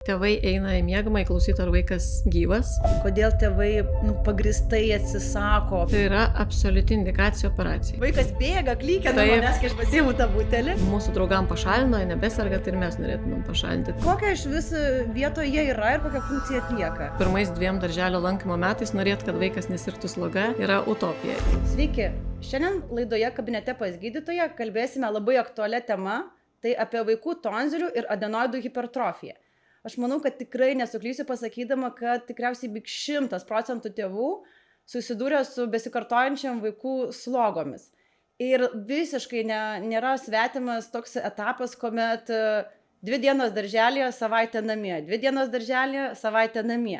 Tėvai eina į miegamąjį klausyti, ar vaikas gyvas. Kodėl tėvai pagristai atsisako. Tai yra absoliuti indikacija operacijai. Vaikas bėga, klykia nuo manęs, kai aš pasiimu tą butelį. Mūsų draugam pašalino, nebeserga, tai ir mes norėtumėm pašalinti. Kokia iš vis vietoje jie yra ir kokią funkciją atlieka? Pirmais 2 darželio lankymo metais norėt, kad vaikas nesirgtų sloga, yra utopija. Sveiki, šiandien laidoje kabinete pas gydytoją kalbėsime labai aktualią temą, tai apie vaikų tonzilių ir adenoidų hipertrofiją. Aš manau, kad tikrai nesuklysiu pasakydama, kad tikriausiai 100% tėvų susidūrė su besikartojančiam vaikų slogomis. Ir visiškai nėra svetimas toks etapas, kuomet 2 dienos darželėje, savaitę namie, 2 dienos darželėje, savaitę namie.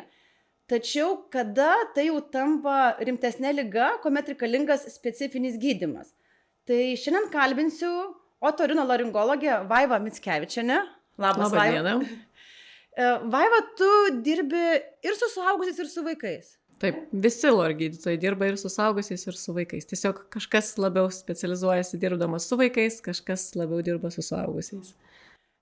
Tačiau kada tai jau tampa rimtesnė liga, kuomet reikalingas specifinis gydymas. Tai šiandien kalbinsiu otorinolaringologę Vaivą Mickevičienę. Labas, Labą Vaiva. dieną. Vaiva, tu dirbi ir su suaugusiais, ir su vaikais. Taip, visi LOR gydytojai dirba ir su suaugusiais, ir su vaikais. Tiesiog kažkas labiau specializuojasi dirbdamas su vaikais, kažkas labiau dirba su suaugusiais.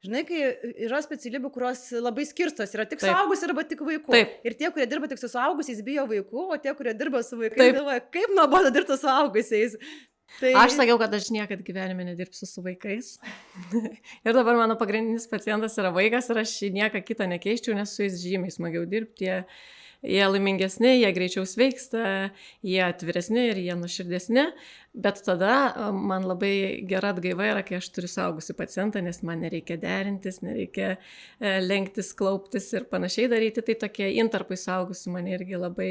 Žinai, kai yra specialybių, kurios labai skirstos, yra tik Taip. suaugusiai arba tik vaikų. Taip. Ir tie, kurie dirba tik su suaugusiais, bijo vaikų, o tie, kurie dirba su vaikais, galvoja, kaip nuobodu dirbti su suaugusiais. Tai... Aš sakiau, kad aš niekad gyvenime nedirbsiu su vaikais. Ir dabar mano pagrindinis pacientas yra vaikas ir aš nieką kitą nekeiščiau, nes su jais žymiai smagiau dirbti. Jie laimingesni, jie greičiau sveiksta, jie atviresni ir jie nuoširdesni. Bet tada man labai gera atgaiva yra, kai aš turiu suaugusį pacientą, nes man nereikia derintis, nereikia lenktis, klauptis ir panašiai daryti. Tai tokie intarpai suaugusių mane irgi labai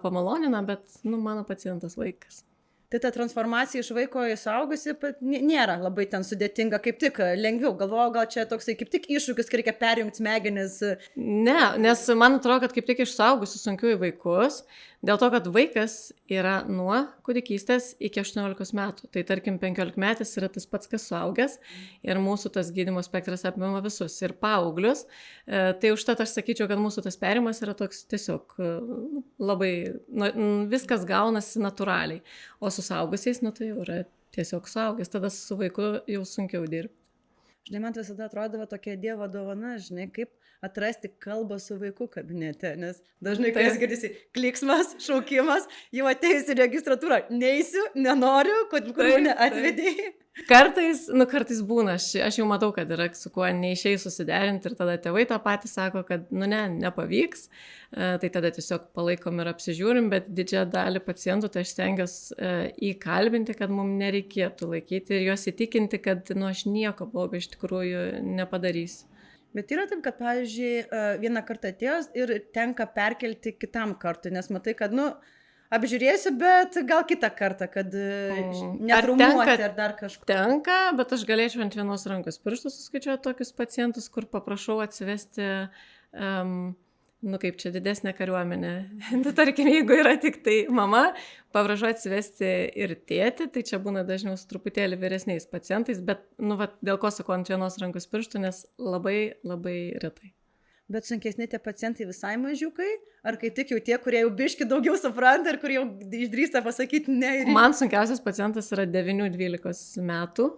pamalonina, bet mano pacientas vaikas. Tai ta transformacija iš vaiko į suaugusį nėra labai ten sudėtinga, kaip tik lengviau. Galvoju, gal čia toksai kaip tik iššūkis, kai reikia perjungti smegenis. Ne, nes man atrodo, kad kaip tik iš suaugusių sunkiau į vaikus, dėl to, kad vaikas yra nuo kūdikystės iki 18 metų. Tai tarkim 15 metais yra tas pats, kas suaugęs ir mūsų tas gydymo spektras apima visus ir paauglius. Tai užtat aš sakyčiau, kad mūsų tas perimas yra toks tiesiog labai, viskas gaunasi natūraliai. O su suaugusiais, tai jau yra tiesiog suaugęs, tada su vaiku jau sunkiau dirbti. Žinai, man visada atrodavo tokia Dievo dovana, žinai, kaip atrasti kalbą su vaiku kabinete, nes dažnai, kai jis girdisi kliksmas, šaukimas, jau atėjus į registratūrą, neisiu, nenoriu, kad mane atvedėjai. Kartais būna, aš jau matau, kad yra su kuo neišėjai susiderinti ir tada tėvai tą patį sako, kad nepavyks, tai tada tiesiog palaikom ir apsižiūrim, bet didžiąją dalį pacientų tai aš stengiuosi įkalbinti, kad mums nereikėtų laikyti ir juos įtikinti, kad aš nieko blogo iš tikrųjų nepadarysiu. Bet yra taip, kad, pavyzdžiui, vieną kartą atėjus ir tenka perkelti kitam kartui, nes matai, kad, apžiūrėsiu, bet gal kitą kartą, kad netraumuoti ar dar kažko. Tenka, bet aš galėčiau ant vienos rankos pirštų suskaičiuoti tokius pacientus, kur paprašau atsivesti, kaip čia didesnė kariuomenė. Tarkim, jeigu yra tik tai mama, paprašau atsivesti ir tėtį, tai čia būna dažniau su truputėlį vyresniais pacientais, bet, dėl ko sakau ant vienos rankos pirštų, nes labai, labai retai. Bet sunkesni tie pacientai visai mažiukai? Ar kai tik jau tie, kurie jau biški daugiau supranta ir kurie jau išdrįsta pasakyti ne? Man sunkiausias pacientas yra 9-12 metų.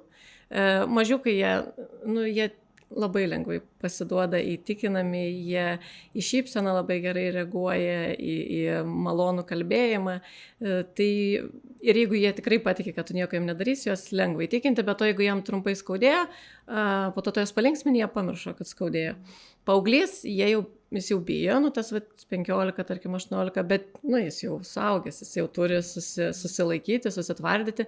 Mažiukai jie labai lengvai pasiduoda įtikinami, jie į šypseną labai gerai reaguoja, į malonų kalbėjimą. Tai ir jeigu jie tikrai patikė, kad tu nieko jam nedarysi, juos lengvai įtikinti, bet to jeigu jam trumpai skaudėjo, po to jos palinksminį, jie pamiršo, kad skaudėjo. Paauglys, jis jau bijo, tas 15, tarkim 18, bet jis jau suaugęs, jis jau turi susilaikyti, susitvardyti.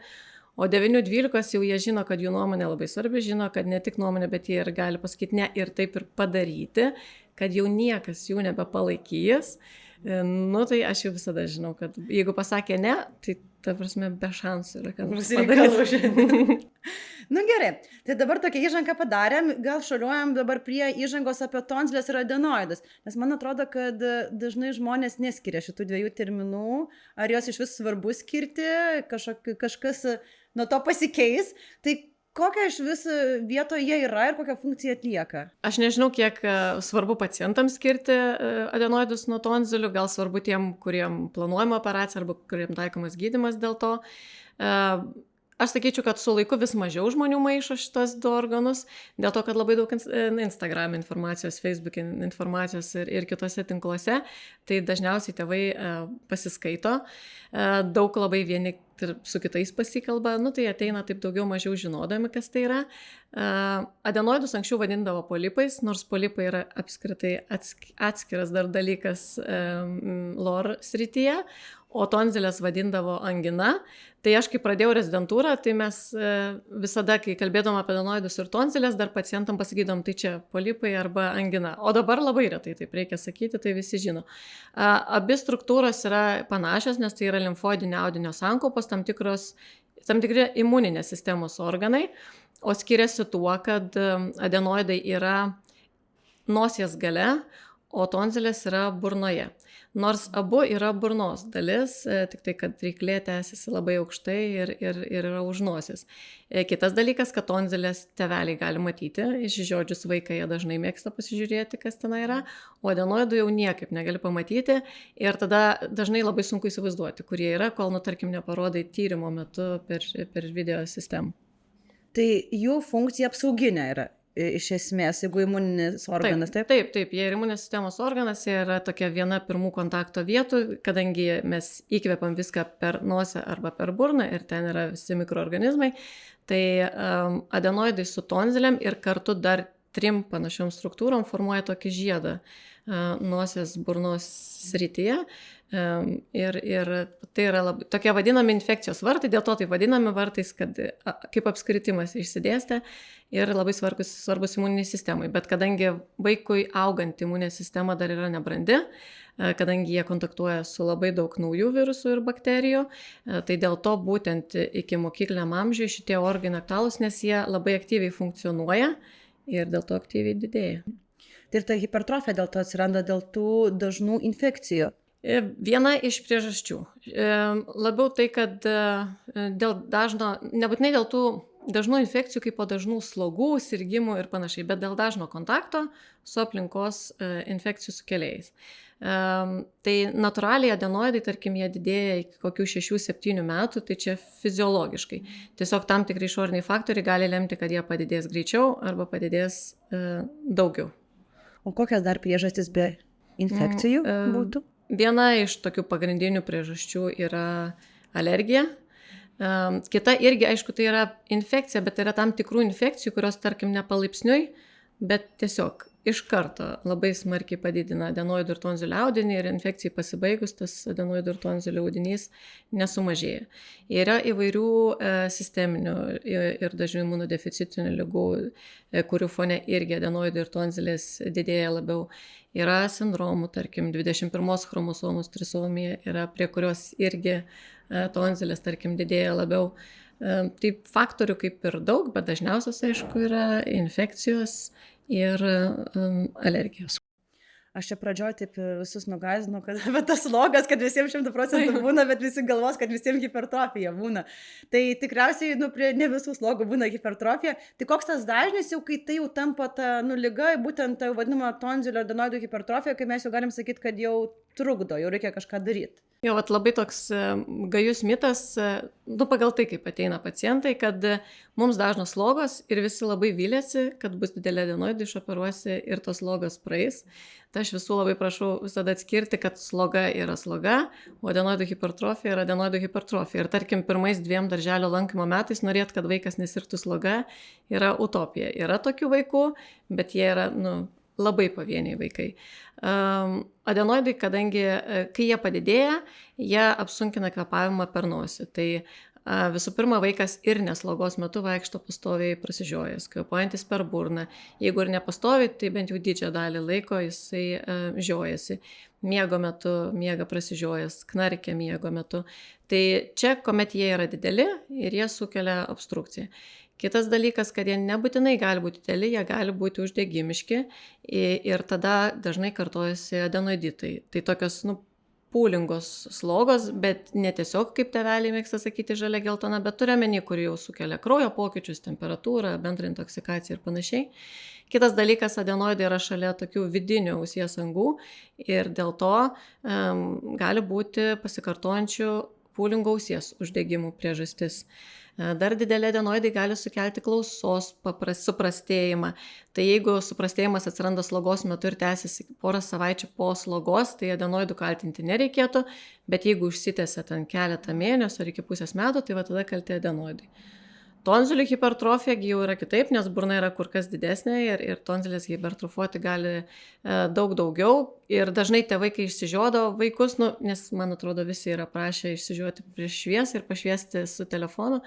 O 9-12 jau jie žino, kad jų nuomonė labai svarbi, žino, kad ne tik nuomonė, bet jie ir gali pasakyti ne ir taip ir padaryti, kad jau niekas jų nebepalaikys. Tai aš jau visada žinau, kad jeigu pasakė ne, tai ta prasme be šansų yra, kad padaryti. Gerai, tai dabar tokią įžangą padarėm, gal šaliuojam dabar prie įžangos apie tonzilės ir adenoidus, nes man atrodo, kad dažnai žmonės neskiria šitų 2 terminų, ar jos iš vis svarbu skirti, kažkas nuo to pasikeis, tai kokia iš vis vietoje yra ir kokią funkciją atlieka? Aš nežinau, kiek svarbu pacientams skirti adenoidus nuo tonzilių, gal svarbu tiem, kuriem planuojama operacija arba kuriem taikomas gydymas dėl to. aš sakyčiau, kad su laiku vis mažiau žmonių maišo šitos du organus, dėl to, kad labai daug Instagram informacijos, Facebook informacijos ir kitose tinkluose, tai dažniausiai tėvai pasiskaito, daug labai vieni su kitais pasikalba, tai ateina taip daugiau mažiau žinodami, kas tai yra. Adenoidus anksčiau vadindavo polipais, nors polipai yra apskritai atskiras dar dalykas lor srityje, o tonzilės vadindavo angina. Tai aš, kai pradėjau rezidentūrą, tai mes visada, kai kalbėdom apie adenoidus ir tonzilės, dar pacientam pasakydom, tai čia polipai arba angina. O dabar labai retai taip reikia sakyti, tai visi žino. Abi struktūros yra panašios, nes tai yra limfoidinio audinio sankaupos, tam tikri imuninės sistemos organai, o skiriasi tuo, kad adenoidai yra nosies gale, o tonzilės yra burnoje. Nors abu yra burnos dalis, tik tai, kad ryklė tęsiasi labai aukštai ir yra už nosies. Kitas dalykas, kad tonzilės tėveliai gali matyti, išžiodžius vaiką jie dažnai mėgsta pasižiūrėti, kas ten yra, o adenoidų jau niekaip negali pamatyti ir tada dažnai labai sunku įsivaizduoti, kur jie yra, kol, tarkim, neparodai tyrimo metu per video sistemą. Tai jų funkcija apsauginė yra. Iš esmės, jeigu imuninis organas, taip? Taip, jie yra imuninės sistemos organas, jie yra tokia viena pirmų kontakto vietų, kadangi mes įkvepiam viską per nosį arba per burną ir ten yra visi mikroorganizmai, tai adenoidai su tonzilėm ir kartu dar 3 panašiom struktūrom formuoja tokį žiedą nosies burnos srityje. Ir tai yra tokie vadinami infekcijos vartai, dėl to tai vadinami vartais, kad kaip apskritimas išsidėstė ir labai svarbus imuniniai sistemai. Bet kadangi vaikui augant imuninė sistema dar yra nebrandi, kadangi jie kontaktuoja su labai daug naujų virusų ir bakterijų, tai dėl to būtent iki mokykliniam amžiui šitie organai aktualūs, nes jie labai aktyviai funkcionuoja ir dėl to aktyviai didėja. Tai ir ta hipertrofija dėl to atsiranda dėl tų dažnų infekcijų. Viena iš priežasčių. Labiau tai, kad dėl nebūtinai dėl tų dažnų infekcijų kaip po dažnų slogų, sirgimų ir panašiai, bet dėl dažno kontakto su aplinkos infekcijų sukėlėjais. Tai natūraliai adenoidai, tarkim, jie didėja iki kokių 6-7 metų, tai čia fiziologiškai. Tiesiog tam tikri išoriniai faktoriai gali lemti, kad jie padidės greičiau arba padidės daugiau. O kokias dar priežastis be infekcijų būtų? Viena iš tokių pagrindinių priežasčių yra alergija. Kita irgi, aišku, tai yra infekcija, bet tai yra tam tikrų infekcijų, kurios, tarkim, nepalaipsniui, bet tiesiog iš karto labai smarkiai padidina adenoidų ir tonzilių audinį ir infekcijai pasibaigus tas adenoidų ir tonzilių audinys nesumažėja. Yra įvairių sisteminių ir dažnų imunodeficitinių ligų, kurių fone irgi adenoidų ir tonzilės didėja labiau. Yra sindromų, tarkim, 21 chromosomos trisomija, yra prie kurios irgi tonzilės, tarkim, didėja labiau. Tai faktorių kaip ir daug, bet dažniausias, aišku, yra infekcijos ir alergijos. Aš čia pradžioj taip visus nugąsdinau, kad tas slogas, kad visiems 100% būna, bet visi galvos, kad visiems hipertrofija būna. Tai tikriausiai prie ne visų slogų būna hipertrofija. Tai koks tas dažnis jau, kai tai jau tampa ta liga, būtent ta vadinama tonzilio adenoidų hipertrofija, kai mes jau galim sakyti, kad jau trukdo, jau reikia kažką daryti. Jo, labai toks gajus mitas, pagal tai, kaip ateina pacientai, kad mums dažnos slogos ir visi labai vylėsi, kad bus didelė adenoidai, išoperuosi ir tos slogos praeis. Tai aš visų labai prašau visada atskirti, kad sloga yra sloga, o adenoidų hipertrofija yra adenoidų hipertrofija. Ir tarkim, pirmais 2 darželio lankymo metais norėt, kad vaikas nesirgtų sloga, yra utopija. Yra tokių vaikų, bet jie yra, labai pavieniai vaikai. Adenoidai, kadangi kai jie padidėja, jie apsunkina kvėpavimą per nosį. Tai visų pirma, vaikas ir neslogos metu vaikšto pastoviai prasižiojęs, kvėpuojantis per burną. Jeigu ir nepastoviai, tai bent jau didžiąją dalį laiko jisai žiojasi. Miego metu miega prasižiojęs, knarkia miego metu. Tai čia, kuomet jie yra dideli ir jie sukelia obstrukciją. Kitas dalykas, kad jie nebūtinai gali būti dideli, jie gali būti uždegimiški ir tada dažnai kartojasi adenoiditai. Tai tokios, pūlingos slogos, bet ne tiesiog, kaip tėveliai mėgsta sakyti, žalia geltona, bet turi omeny, kur jau sukelia kraujo pokyčius, temperatūrą, bendrą intoksikaciją ir panašiai. Kitas dalykas, adenoidai yra šalia tokių vidinių ausies angų ir dėl to gali būti pasikartojančių pūlingo ausies uždegimų priežastis. Dar dideli adenoidai gali sukelti klausos suprastėjimą. Tai jeigu suprastėjimas atsiranda slogos metu ir tęsiasi porą savaičių po slogos, tai adenoidų kaltinti nereikėtų, bet jeigu užsitęsia ten keletą mėnesių ar iki pusės metų, tai va tada kalti adenoidai. Tonzilių hipertrofija jau yra kitaip, nes burna yra kur kas didesnė ir tonzilės hipertrofuoti gali daug daugiau. Ir dažnai tėvai, kai išsižiodo vaikus, nes man atrodo visi yra prašę išsižioti prieš šviesą ir pašviesti su telefonu,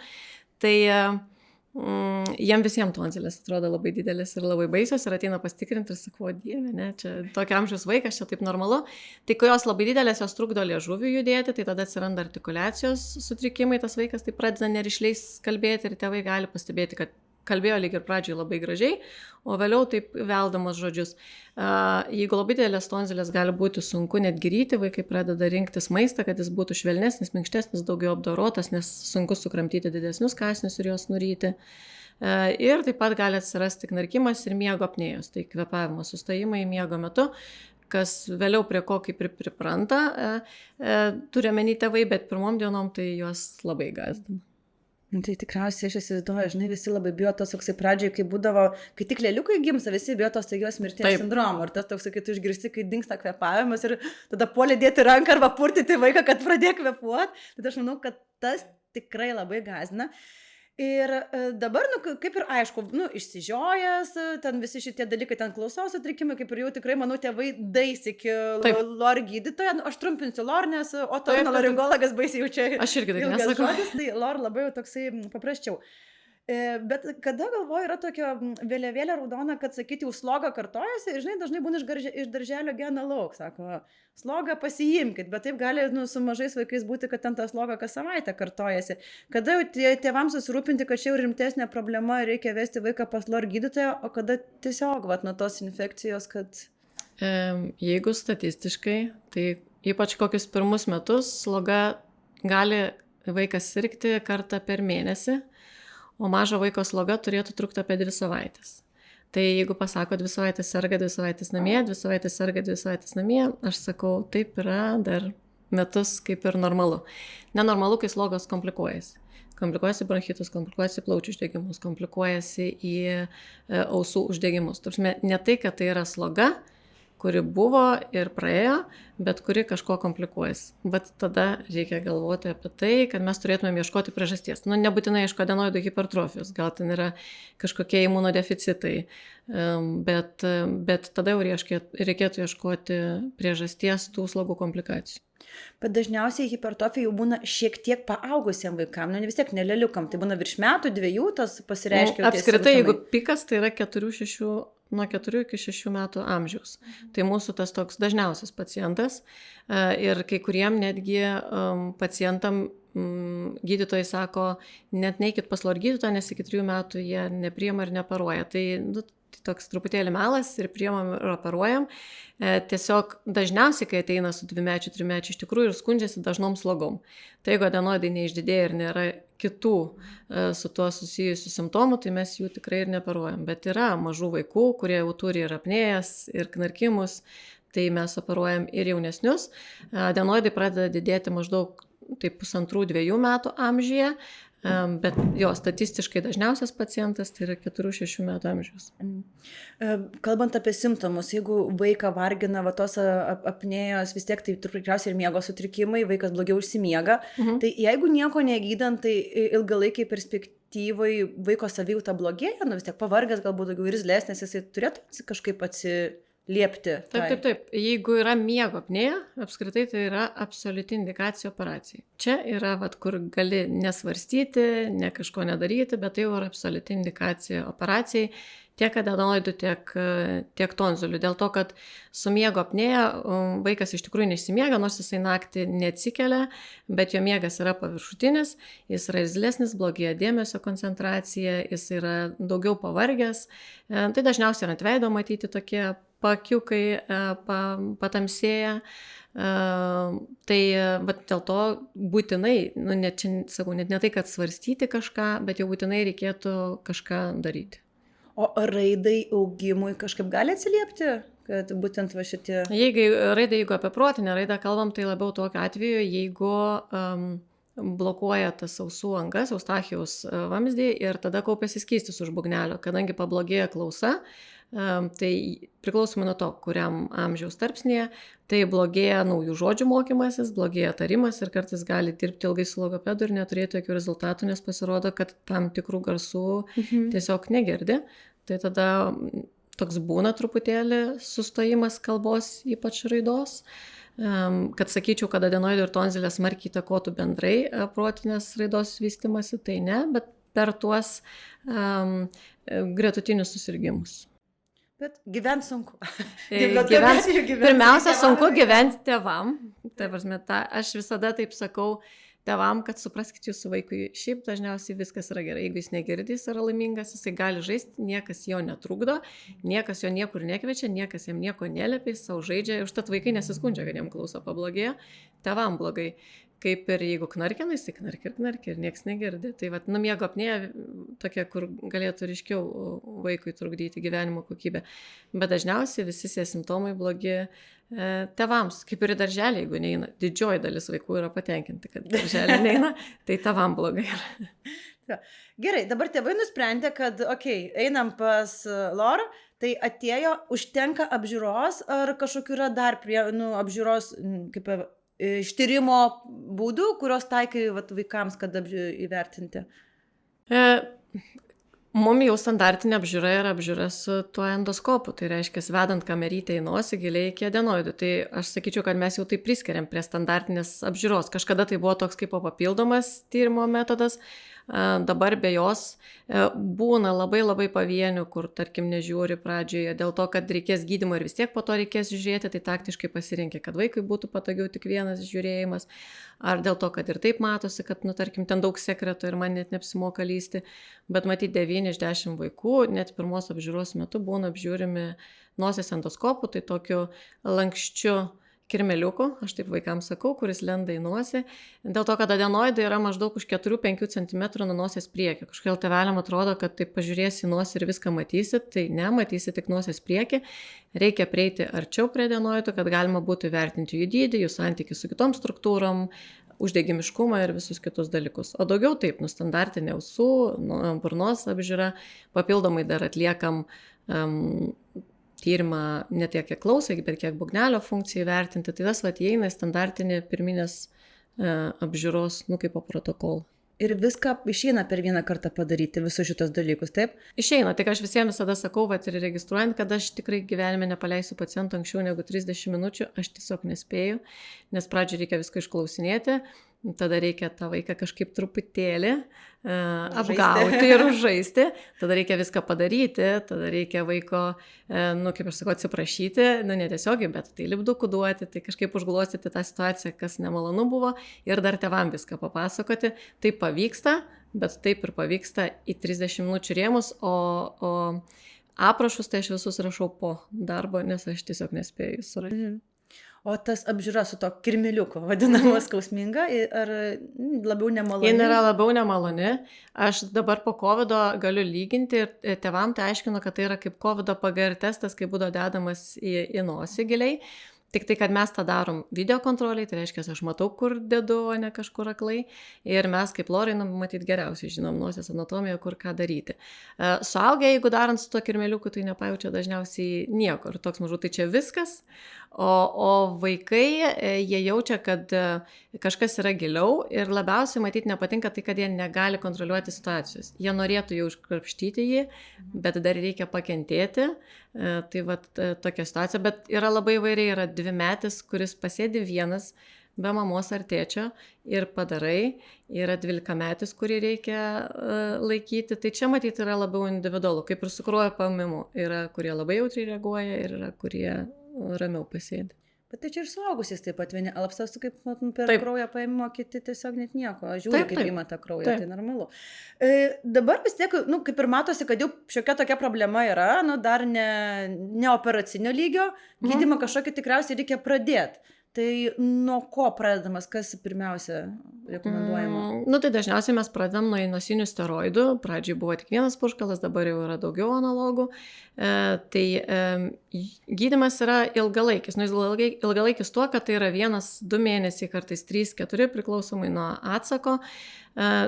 tai jiem visiems tonzilės atrodo labai didelis ir labai baisios ir ateina pasitikrinti ir sakau, dieve, ne, čia tokio amžiaus vaikas, čia taip normalu. Tai kai jos labai didelės, jos trukdo liežuviui judėti, tai tada atsiranda artikuliacijos sutrikimai, tas vaikas tai pradeda nerišliais kalbėti ir tėvai gali pastebėti, kad kalbėjo lyg ir pradžioje labai gražiai, o vėliau taip veldamas žodžius. Jeigu labai didelės tonzilės, gali būti sunku netgi ryti, vaikai pradeda rinktis maistą, kad jis būtų švelnesnis, minkštesnis, daugiau apdorotas, nes sunku sukramtyti didesnius kąsnius ir juos nuryti. Ir taip pat gali atsirasti knarkimas ir miego apnėjos, tai kvėpavimo sustojimai miego metu, kas vėliau prie ko kaip ir pripranta, turi omeny tėvai, bet pirmom dienom tai juos labai gąsdina. Tai tikriausiai aš įsivaizduoju, žinai, visi labai bijo tos toksai pradžiai, kai būdavo, kai tik lėliukai gimsta, visi bijo tos staigios mirties sindromo. Ir tas toksai, kai tu išgirsti, kai dingsta kvėpavimas ir tada puolė dėti ranką arba purtyti vaiką, kad pradėk kvėpuoti. Tai aš manau, kad tas tikrai labai gąsdina. Ir dabar, kaip ir aišku, išsižiojęs, ten visi šitie dalykai, ten klausos sutrikimai, kaip ir jau tikrai, manau, tėvai dais iki LOR gydytojo. Aš trumpinsiu LOR, nes otorinolaringologas baisiai jau čia. Aš irgi taip nesakau. Žodis, tai LOR labai jau toksai paprasčiau. Bet kada galvoju, yra tokia vėliavėlė raudona, kad sakyti, jau sloga kartojasi ir, žinai, dažnai būna iš darželio gena lauk, sako, slogą pasiimkit, bet taip gali su mažais vaikais būti, kad ten ta sloga kas savaitę kartojasi. Kada jau tėvams susirūpinti, kad čia jau rimtesnė problema, reikia vesti vaiką pas LOR gydytoją, o kada tiesiog, nuo tos infekcijos, kad... Jeigu statistiškai, tai ypač kokius pirmus metus sloga gali vaikas sirgti kartą per mėnesį, o mažo vaiko sloga turėtų trukti apie 2 savaitės. Tai jeigu pasako 2 savaitės serga, 2 savaitės namie, 2 savaitės serga, 2 savaitės namie, aš sakau, taip yra dar metus kaip ir normalu. Nenormalu, kai slogos komplikuojasi. Komplikuojasi bronchitus, komplikuojasi plaučių uždegimus, komplikuojasi į ausų uždegimus. Tarpsime, ne tai, kad tai yra sloga, kuri buvo ir praėjo, bet kuri kažko komplikuojasi. Bet tada reikia galvoti apie tai, kad mes turėtumėm ieškoti priežasties. Nebūtinai ieško adenoidų hipertrofijos, gal ten yra kažkokie imunodeficitai, bet tada jau reikėtų ieškoti priežasties tų slogų komplikacijų. Bet dažniausiai hipertrofija jau būna šiek tiek paaugusiem vaikam, vis tiek neleliukam, tai būna virš metų, 2, tas pasireiškia. Apskritai, jeigu pikas, tai yra nuo 4 iki 6 metų amžiaus. Tai mūsų tas toks dažniausias pacientas ir kai kuriem netgi pacientam gydytojai sako, net neikit pas LOR gydytoją, nes iki 3 metų jie nepriima ir neparuoja. Tai toks truputėlį melas ir priimam ir operuojam. Tiesiog dažniausiai, kai ateina su 2-mečiu, 3-mečiu, iš tikrųjų ir skundžiasi dažnom slogom. Tai jeigu adenoidai neišdidėja ir nėra kitų su tuo susijusių simptomų, tai mes jų tikrai ir neoperuojam. Bet yra mažų vaikų, kurie jau turi ir apnėjas, ir knarkimus, tai mes operuojam ir jaunesnius. Adenoidai pradeda didėti maždaug 1,5-2 metų amžiuje, bet jo statistiškai dažniausias pacientas tai yra 4-6 metų amžiaus. Kalbant apie simptomus, jeigu vaiką vargina tos apnėjos, vis tiek tai tikriausiai ir miego sutrikimai, vaikas blogiau užsimiega, tai jeigu nieko negydant, tai ilgalaikiai perspektyvai vaiko savijauta blogėja, vis tiek pavargęs, galbūt daugiau irzlesnis, jisai turėtų kažkaip liepti. Taip. Jeigu yra miego apnėja, apskritai tai yra absoliuti indikacija operacijai. Čia yra, kur gali nesvarstyti, ne kažko nedaryti, bet tai jau yra absoliuti indikacija operacijai tiek adenoidų, tiek tonzilių. Dėl to, kad su miego apnėja vaikas iš tikrųjų neišsimiega, nors jisai naktį neatsikelia, bet jo miegas yra paviršutinis, jis yra irzlesnis, blogėja dėmesio koncentracija, jis yra daugiau pavargęs. Tai dažniausiai ant veido matyti tokie pakiukai patamsėja. Tai dėl to būtinai, net ne tai, kad svarstyti kažką, bet jau būtinai reikėtų kažką daryti. O raidai, augimui kažkaip gali atsiliepti, kad būtent šitie... Jeigu apie protinę raidą kalbam, tai labiau tokiu atveju, jeigu blokuoja tas ausų angas, eustachijaus vamzdį ir tada kaupiasi skystis už būgnelio. Kadangi pablogėja klausa, tai priklausomai nuo to, kuriam amžiaus tarpsnėje, tai blogėja naujų žodžių mokymasis, blogėja tarimas ir kartais gali dirbti ilgai su logopedu ir neturėti jokių rezultatų, nes pasirodo, kad tam tikrų garsų tiesiog negirdi. Tai tada toks būna truputėlį sustojimas kalbos, ypač raidos. Kad sakyčiau, kad adenoidų ir tonzilės smarkiai įtakotų bendrai protinės raidos vystimasi, tai ne, bet per tuos gretutinius susirgimus. Bet gyventi sunku. Pirmiausia, sunku gyventi tėvam. Tai prasme, aš visada taip sakau tėvam, kad supraskite jūsų vaikui, šiaip dažniausiai viskas yra gerai. Jeigu jis negirdi, jis yra laimingas, jisai gali žaisti, niekas jo netrukdo, niekas jo niekur nekviečia, niekas jam nieko neliepia, jis savo žaidžia, užtat vaikai nesiskundžia, kad jam klausa pablogėjo, tėvam blogai. Kaip ir jeigu knarkia, jisai knarkia ir nieks negirdi. Tai vat, miego apnėja tokia, kur galėtų ryškiau vaikui trukdyti gyvenimo kokybę. Bet dažniausiai visi tie simptomai blogi tėvams, kaip ir į darželį, jeigu neina. Didžioji dalis vaikų yra patenkinti, kad darželį neina, tai tėvam blogai yra. Gerai, dabar tėvai nusprendė, kad, einam pas Lorą, tai atėjo, užtenka apžiūros ar kažkokių yra dar apžiūros, kaip ištyrimo būdų, kurios taikai vaikams, kad įvertinti? Mums jau standartinė apžiūra yra apžiūra su tuo endoskopu, tai reiškia, vedant kamerytę į nosį giliai iki adenoidų. Tai aš sakyčiau, kad mes jau tai priskiriam prie standartinės apžiūros. Kažkada tai buvo toks kaip papildomas tyrimo metodas, dabar be jos būna labai pavienių, kur tarkim nežiūri pradžioje, dėl to, kad reikės gydymo ir vis tiek po to reikės žiūrėti, tai taktiškai pasirinkė, kad vaikui būtų patogiau tik vienas žiūrėjimas, ar dėl to, kad ir taip matosi, kad, tarkim, ten daug sekretų ir man net neapsimoka lysti, bet matyti 9 iš 10 vaikų, net pirmos apžiūros metu būna apžiūrimi nosies endoskopu, tai tokiu lankščiu kirmeliuku, aš taip vaikams sakau, kuris lenda į nosį, dėl to, kad adenoidai yra maždaug už 4-5 cm nuo nosies priekio. Kažkaip tėveliam atrodo, kad taip pažiūrėsi į nosį ir viską matysit, tai ne, matysi tik nosies priekį, reikia prieiti arčiau prie adenoidų, kad galima būtų vertinti jų dydį, jų santykį su kitom struktūrom, uždegimiškumą ir visus kitus dalykus. O daugiau taip, standartinė ausų, burnos apžiūra, papildomai dar atliekam tyrimą ne tiek kiek klausai, bet kiek būgnelio funkcijai vertinti. Tai tas įeina į standartinį pirminės apžiūros, kaip po protokolą. Ir viską išeina per vieną kartą padaryti, visus šitos dalykus, taip? Išeina, tik aš visiems visada sakau, ir registruojant, kad aš tikrai gyvenime nepaleisiu pacientų anksčiau negu 30 minučių, aš tiesiog nespėju, nes pradžioje reikia visko išklausinėti, tada reikia tą vaiką kažkaip truputėlį apgauti ir užžaisti, tada reikia viską padaryti, tada reikia vaiko, kaip aš sakau, atsiprašyti, netiesiogiai, bet tai lipdukų duoti, tai kažkaip užglostyti tą situaciją, kas nemalonu buvo ir dar tėvam viską papasakoti. Tai pavyksta, bet taip ir pavyksta į 30 minučių rėmus, o aprašus tai aš visus rašau po darbo, nes aš tiesiog nespėju surasti. O tas apžiūra su to kirmiliuku, vadinama skausminga, ar labiau nemaloni? Jis yra labiau nemaloni. Aš dabar po COVID galiu lyginti ir tėvam tai aiškinu, kad tai yra kaip COVID PGR testas, kai būdavo dedamas į nosį giliai. Tik tai, kad mes tą darom video kontroliai, tai reiškia, aš matau, kur dedu, o ne kažkur aklai. Ir mes kaip lorai, matyt, geriausiai žinom nosies anatomiją, kur ką daryti. Suaugę, jeigu darant su to kirmeliuku, tai nepajaučia dažniausiai nieko. Ir toks mažu, tai čia viskas. O vaikai, jie jaučia, kad kažkas yra giliau ir labiausiai matyti nepatinka tai, kad jie negali kontroliuoti situacijos. Jie norėtų jau iškrapštyti jį, bet dar reikia pakentėti. Tai tokia situacija, bet yra labai įvairiai, yra 2-metis, kuris pasėdi vienas be mamos ar tėčio ir padarai, yra 12-metis, kurį reikia laikyti. Tai čia matyti yra labiau individualu, kaip ir su kraujo paėmimu. Yra, kurie labai jautriai reaguoja ir yra, kurie ramiau pasėdi. Bet tai čia ir suaugusiais taip pat, vieni alpstas kaip per kraują paėmimo, kiti tiesiog net nieko. Žiūri, kaip ima tą kraują, tai normalu. Dabar vis tiek, kaip ir matosi, kad jau šiokia tokia problema yra, dar ne operacinio lygio, gydymą kažkokį tikriausiai reikia pradėti. Tai nuo ko pradedamas, kas pirmiausia rekomenduojama? Nu, tai dažniausiai mes pradedam nuo inosinių steroidų. Pradžiai buvo tik vienas purškalas, dabar jau yra daugiau analogų. Gydymas yra ilgalaikis. Nu, ilgalaikis tuo, kad tai yra 1-2 mėnesiai, kartais 3-4 priklausomai nuo atsako.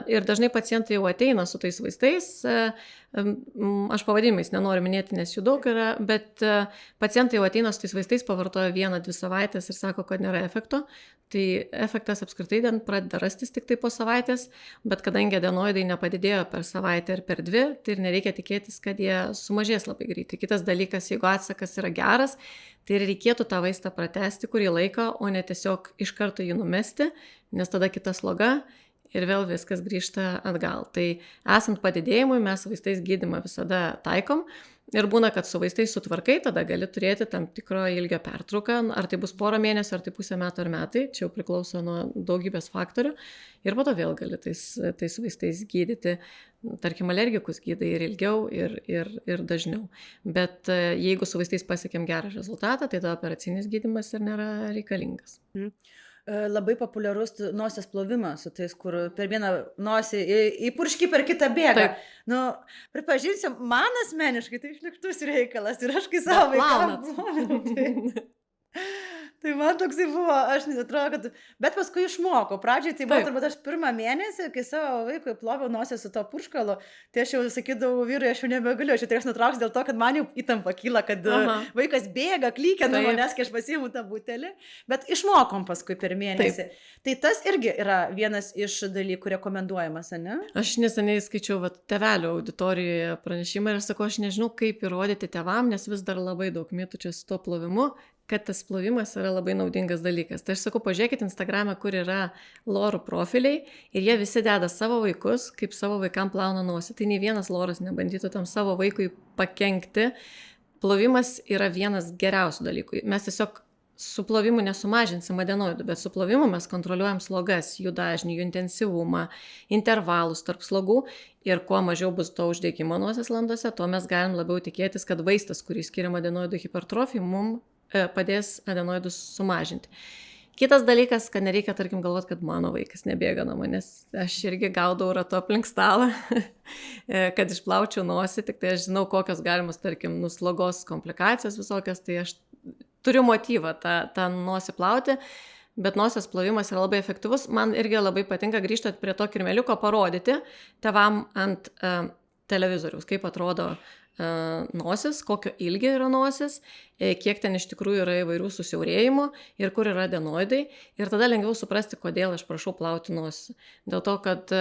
Ir dažnai pacientai jau ateina su tais vaistais. Aš pavadinimais nenoriu minėti, nes jų daug yra, bet pacientai jau ateina su tais vaistais, pavartoja 1-2 savaitės ir sako, kad nėra efekto. Tai efektas apskritai pradeda rastis tik tai po savaitės, bet kadangi adenoidai nepadidėjo per savaitę ir per 2, tai ir nereikia tikėtis, kad jie sumažės labai greitai. Kitas dalykas, jeigu atsakas yra geras, tai reikėtų tą vaistą pratęsti kurį laiką, o ne tiesiog iš karto jį numesti, nes tada kita sloga ir vėl viskas grįžta atgal. Tai esant padidėjimui mes vaistais gydymą visada taikom ir būna, kad su vaistais sutvarkai, tada gali turėti tam tikro ilgio pertrauką, ar tai bus porą mėnesių, ar tai pusę metų ar metai, čia jau priklauso nuo daugybės faktorių ir po to vėl gali tais vaistais gydyti, tarkim, alergikus gydai ir ilgiau ir dažniau. Bet jeigu su vaistais pasiekėm gerą rezultatą, tai tada operacinis gydymas ir nėra reikalingas. Labai populiarus nosies plovimas su tais, kur per vieną nosį į purškį, per kitą bėga. Taip. Nu, pripažinsiu, man asmeniškai tai šliktus reikalas ir aš kai savo vaikam. Tai man toksai buvo, aš neatrodo, kad... Bet paskui išmokau. Pradžiai tai buvo turbūt aš 1 mėnesį, kai savo vaikui ploviau nosį su to purškalu, tai aš jau sakydavau vyrui, aš jau nebegaliu, aš jau turėsiu nutraukti dėl to, kad man jau įtampa kyla, kad vaikas bėga, klykia nuo manęs, kai aš pasiimu tą butelį. Bet išmokom paskui per mėnesį. Taip. Tai tas irgi yra vienas iš dalykų rekomenduojamas, ne? Aš neseniai skaičiau tėvelių auditorijoje pranešimą ir sakau, aš nežinau, kaip įrodyti tėvam, nes vis dar labai daug mitų čia su to plovimu, kad tas plovimas yra labai naudingas dalykas. Tai aš sakau, pažiūrėkit Instagram'e, kur yra lorų profiliai ir jie visi deda savo vaikus, kaip savo vaikam plauna nosį. Tai nei vienas loras nebandytų tam savo vaikui pakenkti. Plovimas yra vienas geriausių dalykų. Mes tiesiog su plovimu nesumažinsim adenoidų, bet su plovimu mes kontroliuojam slogas, jų dažnį, jų intensyvumą, intervalus tarp slogų ir kuo mažiau bus to uždegimo nosies landose, tuo mes galim labiau tikėtis, kad vaistas, kurį skiriam adenoidų hipertrofijai, mums padės adenoidus sumažinti. Kitas dalykas, kad nereikia, tarkim, galvoti, kad mano vaikas nebėga nuo manęs. Aš irgi gaudau ratu aplink stalą, kad išplaučiau nosį, tik tai aš žinau, kokios galimos, tarkim, slogos komplikacijos visokios, tai aš turiu motyvą tą nosį plauti, bet nosies plovimas yra labai efektyvus. Man irgi labai patinka grįžtant prie to kirmeliuko parodyti tėvam ant televizoriaus, kaip atrodo nosis, kokio ilgio yra nosis, kiek ten iš tikrųjų yra įvairių susiaurėjimų ir kur yra adenoidai. Ir tada lengviau suprasti, kodėl aš prašau plauti nosį. Dėl to, kad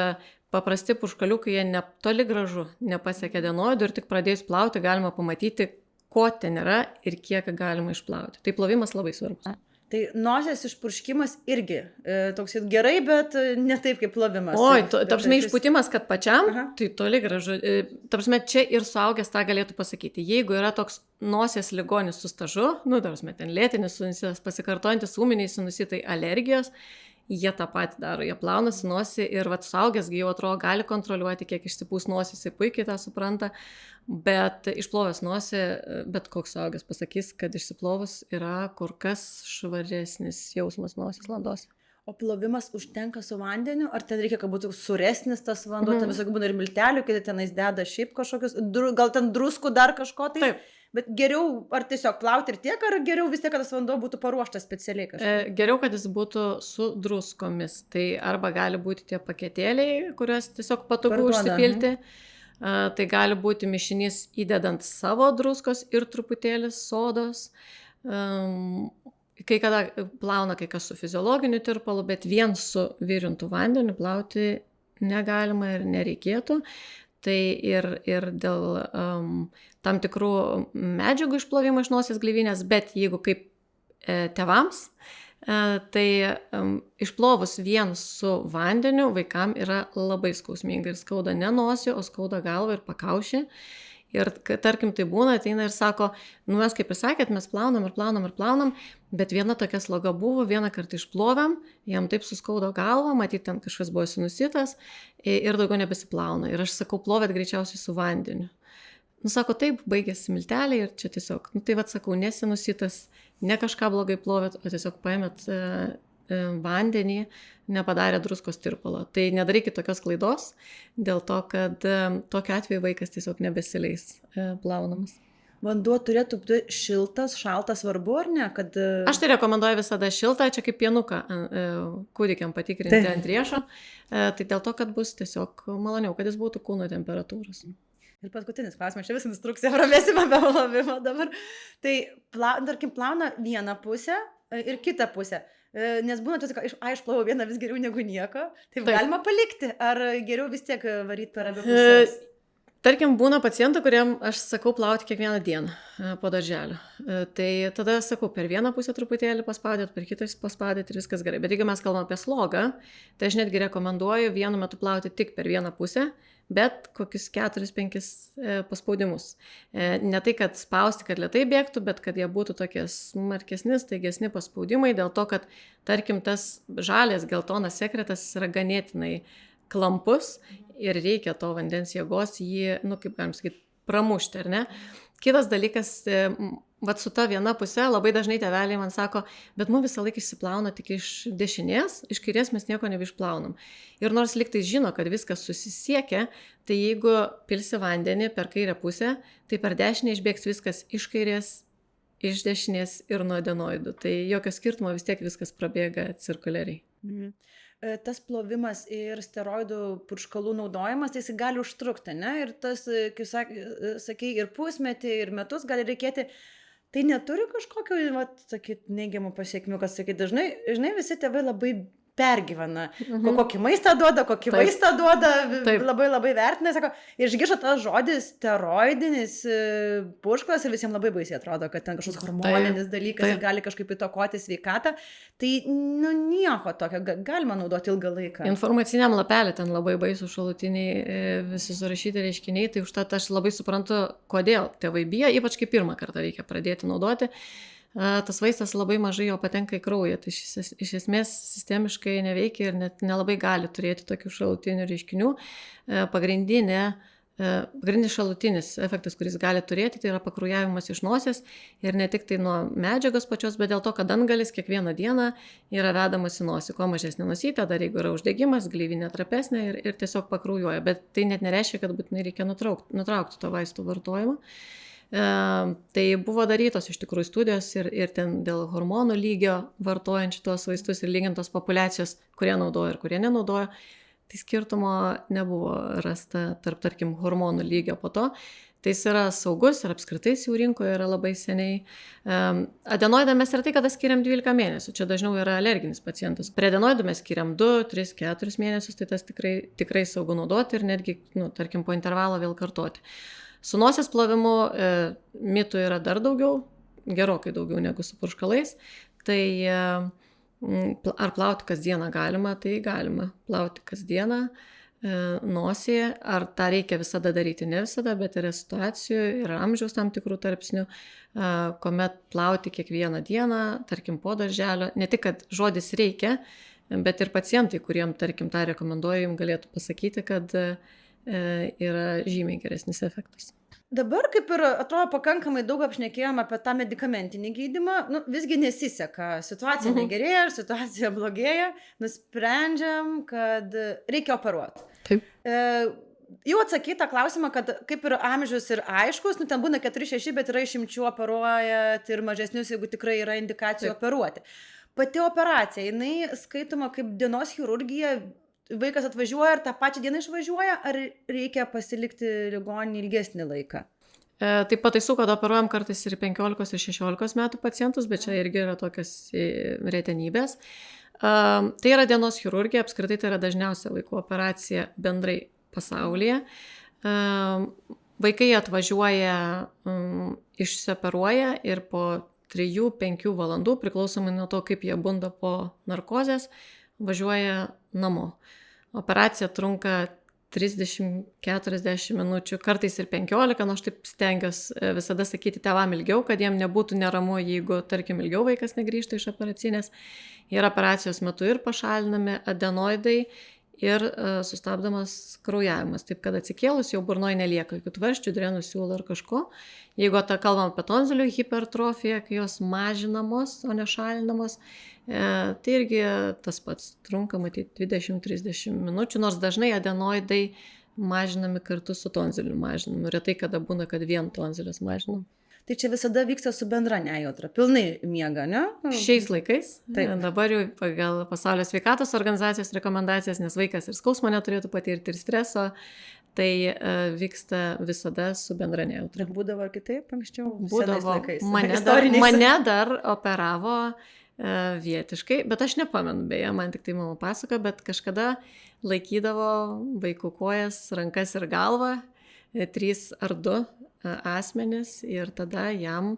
paprasti purškaliukai, jie toli gražu nepasiekia adenoidų ir tik pradėjus plauti galima pamatyti, ko ten yra ir kiek galima išplauti. Tai plovimas labai svarbus. Tai nosies išpurškimas irgi toks gerai, bet ne taip kaip plovimas. Oi, tarpsme išpūtimas, kad pačiam, tai toli gražu. Tarpsme čia ir suaugęs tą galėtų pasakyti. Jeigu yra toks nosies ligonis su stažu, tarpsme ten lėtinis sinusitas, pasikartojantis ūminiai sinusitai, alergijos, jie tą patį daro, jie plaunasi nosį ir suaugęs jau atrodo gali kontroliuoti, kiek išsipūs nosį, jisai puikiai tą supranta, bet išplovęs nosį, bet koks suaugęs pasakys, kad išsiplovus yra kur kas švaresnis jausmas nosies landos. O plovimas užtenka su vandeniu, ar ten reikia, kad būtų suresnis tas vanduo, ten visokių būna ir miltelių, kai tenais deda šiaip kažkokius, gal ten druskų dar kažko tai. Taip. Bet geriau ar tiesiog plauti ir tiek, ar geriau vis tiek, kad tas vanduo būtų paruoštas specialiai kažkaip? Geriau, kad jis būtų su druskomis. Tai arba gali būti tie paketėliai, kuriuos tiesiog patogu užsipilti. Tai gali būti mišinys įdedant savo druskos ir truputėlį sodos. Kai kada plauna kai kas su fiziologiniu tirpalu, bet vien su virintu vandeniu plauti negalima ir nereikėtų. Tai ir dėl tam tikrų medžiagų išplovimo iš nosies gleivinės, bet jeigu kaip tėvams, tai išplovus vien su vandeniu vaikam yra labai skausminga ir skauda ne nosį, o skauda galvą ir pakaušį. Ir tarkim tai būna, ateina ir sako, mes kaip ir sakėt, mes plaunam, bet viena tokia sloga buvo, vieną kartą išplovėm, jam taip suskaudo galvą, matyt, ten kažkas buvo sinusitas ir daugiau nebesiplauna. Ir aš sakau, plovėt greičiausiai su vandeniu. Sako, taip, baigėsi milteliai ir čia tiesiog, tai sakau, ne sinusitas, ne kažką blogai plovėt, o tiesiog paėmėt vandenį, nepadarė druskos tirpalo. Tai nedarykit tokios klaidos, dėl to, kad tokiu atveju vaikas tiesiog nebesileis plaunamas. Vanduo turėtų būti šiltas, šaltas, svarbu ar ne? Kad... Aš tai rekomenduoju visada šiltą, čia kaip pienuką kūdikiam patikrinti ant riešo. Tai dėl to, kad bus tiesiog maloniau, kad jis būtų kūno temperatūros. Ir paskutinis klausimas, čia visą instrukciją pravėsime apie plovimą dabar. Tai, tarkim, plauna vieną pusę ir kitą pusę. Nes būna tiesiog, aš plovau vieną vis geriau negu nieko. Taip galima palikti, ar geriau vis tiek varyti per abi pusės? Tarkim, būna pacientų, kuriem aš sakau plauti kiekvieną dieną po darželio. Tai tada sakau, per vieną pusę truputėlį paspaudėt, per kitą paspaudėt ir viskas gerai. Bet jeigu mes kalbam apie slogą, tai aš netgi rekomenduoju vienu metu plauti tik per vieną pusę, bet kokius 4-5 paspaudimus. Ne tai, kad spausti, kad lėtai bėgtų, bet kad jie būtų tokie smarkesni, staigesni paspaudimai, dėl to, kad, tarkim, tas žalės geltonas sekretas yra ganėtinai klampus ir reikia to vandens jėgos jį, kaip galim sakyti, pramušti, ar ne? Kitas dalykas, vat su ta viena pusė, labai dažnai tėveliai man sako, bet mu visą laiką išsiplauna tik iš dešinės, iš kairės mes nieko nebeišplaunam. Ir nors liktai žino, kad viskas susisiekia, tai jeigu pilsi vandenį per kairę pusę, tai per dešinę išbėgs viskas iš kairės, iš dešinės ir nuo adenoidų. Tai jokio skirtumo, vis tiek viskas prabėga cirkuliariai. Tas plovimas ir steroidų purškalų naudojimas, tai jis gali užtrukti, ne? Ir tas, kaip sakei, ir pusmetį, ir metus gali reikėti. Tai neturi kažkokio, sakyt, neigiamų pasiekmių, kad, sakyt, dažnai visi tėvai labai pergyvena. Kokį maistą duoda, kokį vaistą duoda, labai labai vertina. Sako, ir išgirsta tas žodis steroidinis purškalas ir visiems labai baisiai atrodo, kad ten kažkoks hormoninis dalykas ir gali kažkaip įtakoti sveikatą. Tai, nieko tokio, galima naudoti ilgą laiką. Informaciniam lapelį ten labai baisų šalutiniai visi surašyti reiškiniai, tai užtat aš labai suprantu, kodėl tėvai bijo, ypač kai pirmą kartą reikia pradėti naudoti. Tas vaistas labai mažai jo patenka į kraują, tai iš esmės sistemiškai neveikia ir net nelabai gali turėti tokių šalutinių reiškinių. Pagrindinis šalutinis efektas, kuris gali turėti, tai yra pakraujavimas iš nosies ir ne tik tai nuo medžiagos pačios, bet dėl to, kad antgalis kiekvieną dieną yra vedamas į nosį. Kuo mažesnė nosytė, dar jeigu yra uždegimas, gleivinė trapesnė ir tiesiog pakraujuoja. Bet tai net nereiškia, kad būtinai reikia nutraukti to vaistų vartojimą. Tai buvo darytos iš tikrųjų studijos ir ten dėl hormonų lygio vartojant šitos vaistus ir lygintos populiacijos, kurie naudojo ir kurie nenaudojo, tai skirtumo nebuvo rasta tarp, tarkim, hormonų lygio po to. Tai jis yra saugus ir apskritai jau rinkoje yra labai seniai. Adenoidą mes retai kada skiriam 12 mėnesių, čia dažniau yra alerginis pacientas. Prie adenoidų mes skiriam 2, 3, 4 mėnesius, tai tas tikrai saugu naudoti ir netgi, tarkim, po intervalo vėl kartoti. Su nosies plovimu mitų yra dar daugiau, gerokai daugiau negu su purškalais. Tai ar plauti kasdieną galima? Tai galima plauti kasdieną nosėje. Ar tą reikia visada daryti? Ne visada, bet yra situacijų ir amžiaus tam tikrų tarpsnių, kuomet plauti kiekvieną dieną, tarkim po darželio. Ne tik, kad žodis reikia, bet ir pacientai, kuriem, tarkim, tą rekomenduoju, jums galėtų pasakyti, kad yra žymiai geresnis efektas. Dabar, kaip ir atrodo, pakankamai daug apšnekėjom apie tą medikamentinį gydymą, visgi nesiseka, situacija negerėja, situacija blogėja, nusprendžiam, kad reikia operuoti. Taip. Jau atsakytą klausimą, kad kaip ir amžius ir aiškus, ten būna 4-6, bet yra išimčių operuojat ir mažesnius, jeigu tikrai yra indikacijų operuoti. Pati operacija, jinai skaitoma kaip dienos chirurgija. Vaikas atvažiuoja ir tą pačią dieną išvažiuoja, ar reikia pasilikti ligoninį ilgesnį laiką? Taip pataisau, kad operuojam kartais ir 15 ir 16 metų pacientus, bet čia irgi yra tokios retenybės. Tai yra dienos chirurgija, apskritai tai yra dažniausia vaikų operacija bendrai pasaulyje. Vaikai atvažiuoja, išsioperuoja ir po 3-5 valandų, priklausomai nuo to, kaip jie bunda po narkozės, važiuoja namo. Operacija trunka 30-40 minučių, kartais ir 15, aš taip stengiuosi visada sakyti tėvam ilgiau, kad jiem nebūtų neramu, jeigu, tarkim, ilgiau vaikas negrįžta iš operacinės. Ir operacijos metu ir pašalinami adenoidai, ir sustabdomas kraujavimas. Taip, kad atsikėlus jau burnoje nelieka jokių tvarsčių, drenų, siūlų ar kažko. Jeigu kalbam apie tonzilių hipertrofiją, kai jos mažinamos, o ne šalinamos, tai irgi tas pats trunka, matyti, 20-30 minučių, nors dažnai adenoidai mažinami kartu su tonziliu mažinimu. Retai kada būna, kad vien tonzilės mažinam. Tai čia visada vyksta su bendra nejautra, pilnai miega, ne? Šiais laikais, Taip. dabar jau pagal Pasaulio sveikatos organizacijos rekomendacijas, nes vaikas ir skausmo neturėtų patirti ir streso, tai vyksta visada su bendra nejautra. Būdavo ar kitaip anksčiau? Būdavo, Istoriniais. mane dar operavo vietiškai, bet aš nepamenu, beje, man tik tai mama pasako, bet kažkada laikydavo vaikų kojas, rankas ir galvą, 3 ar 2 asmenis ir tada jam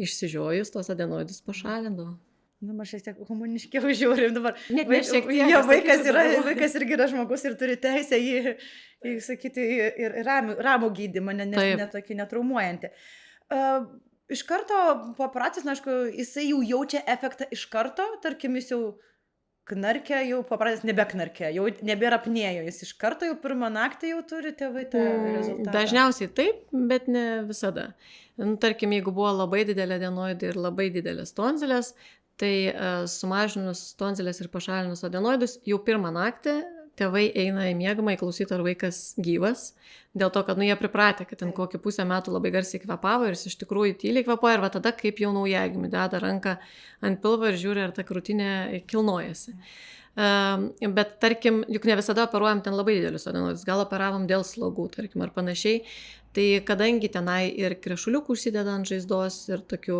išsižiojus tos adenoidus pašalindavo. Na, aš šiek tiek humaniškiau žiūrim dabar. Net ne šiek tiek, Jo, aš sakyčiau, vaikas irgi yra žmogus ir turi teisę sakyti, ir ramų gydymą, ne tokį netraumuojantį. Iš karto po operacijos, na, aišku, jisai jau jaučia efektą iš karto, tarkim, jis jau knarkia, jau paprastas nebeknarkia, jau nebėra apnėjo, jis iš karto jau pirmą naktį jau turi tėvai tą rezultatą. Dažniausiai taip, bet ne visada. Tarkim, jeigu buvo labai didelė adenoidai ir labai didelės tonzilės, tai sumažinus tonzilės ir pašalinus adenoidus, jau pirmą naktį tėvai eina į miegamąjį klausyti, ar vaikas gyvas, dėl to, kad jie pripratę, kad ten kokį pusę metų labai garsiai kvepavo ir jis iš tikrųjų tyliai kvepuoja ir va tada kaip jau naujagimį deda ranką ant pilvo ir žiūri, ar ta krūtinė kilnojasi. Bet tarkim, juk ne visada operuojam ten labai didelius adenoidus, gal operavom dėl slogų, tarkim, ar panašiai. Tai kadangi tenai ir krešuliukų užsideda ant žaizdos ir tokių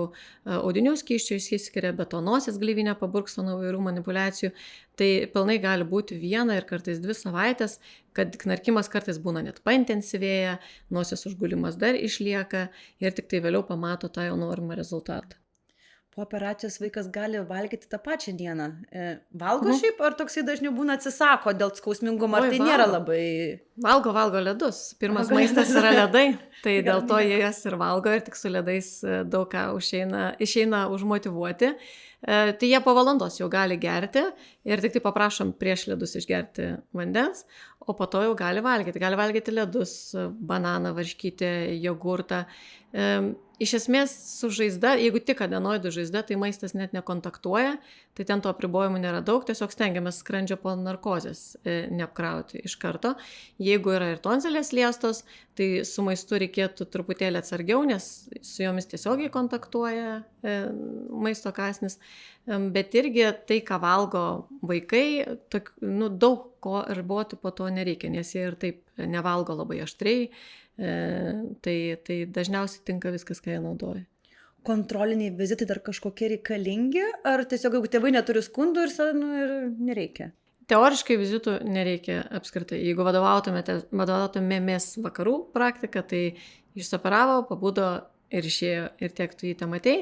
audinių skysčių išsiskiria, bet to nosies gleivinė paburksta nuo įvairių manipulacijų, tai pilnai gali būti 1 ir kartais 2 savaitės, kad knarkimas kartais būna net paintensyvėja, nosies užgulimas dar išlieka ir tik tai vėliau pamato tą jau norimą rezultatą. Po operacijos vaikas gali valgyti tą pačią dieną. Valgo šiaip, ar toksai dažniau būna atsisako dėl skausmingumo, ar tai nėra labai... Valgo ledus. Pirmas maistas yra ledai, tai dėl to jie jas ir valgo ir tik su ledais daug ką išeina užmotyvuoti. Tai jie po valandos jau gali gerti ir tik tai paprašom prieš ledus išgerti vandens, o po to jau gali valgyti. Gali valgyti ledus, bananą, varškytę, jogurtą. Iš esmės su žaizda, jeigu tik adenoidų žaizda, tai maistas net nekontaktuoja, tai ten to apribojimų nėra daug, tiesiog stengiamės skrandžio po narkozės neapkrauti iš karto. Jeigu yra ir tonzilės liestos, tai su maistu reikėtų truputėlį atsargiau, nes su jomis tiesiogiai kontaktuoja maisto kąsnis, bet irgi tai, ką valgo vaikai, daug ko riboti po to nereikia, nes jie ir taip nevalgo labai aštriai, tai dažniausiai tinka viskas, ką jie naudoja. Kontroliniai vizitai dar kažkokie reikalingi, ar tiesiog jeigu tėvai neturi skundų ir nereikia? Teoriškai vizitų nereikia apskritai. Jeigu vadovautumėmės vakarų praktiką, tai išoperavo, pabudo ir išėjo ir tiek tu jį te matei,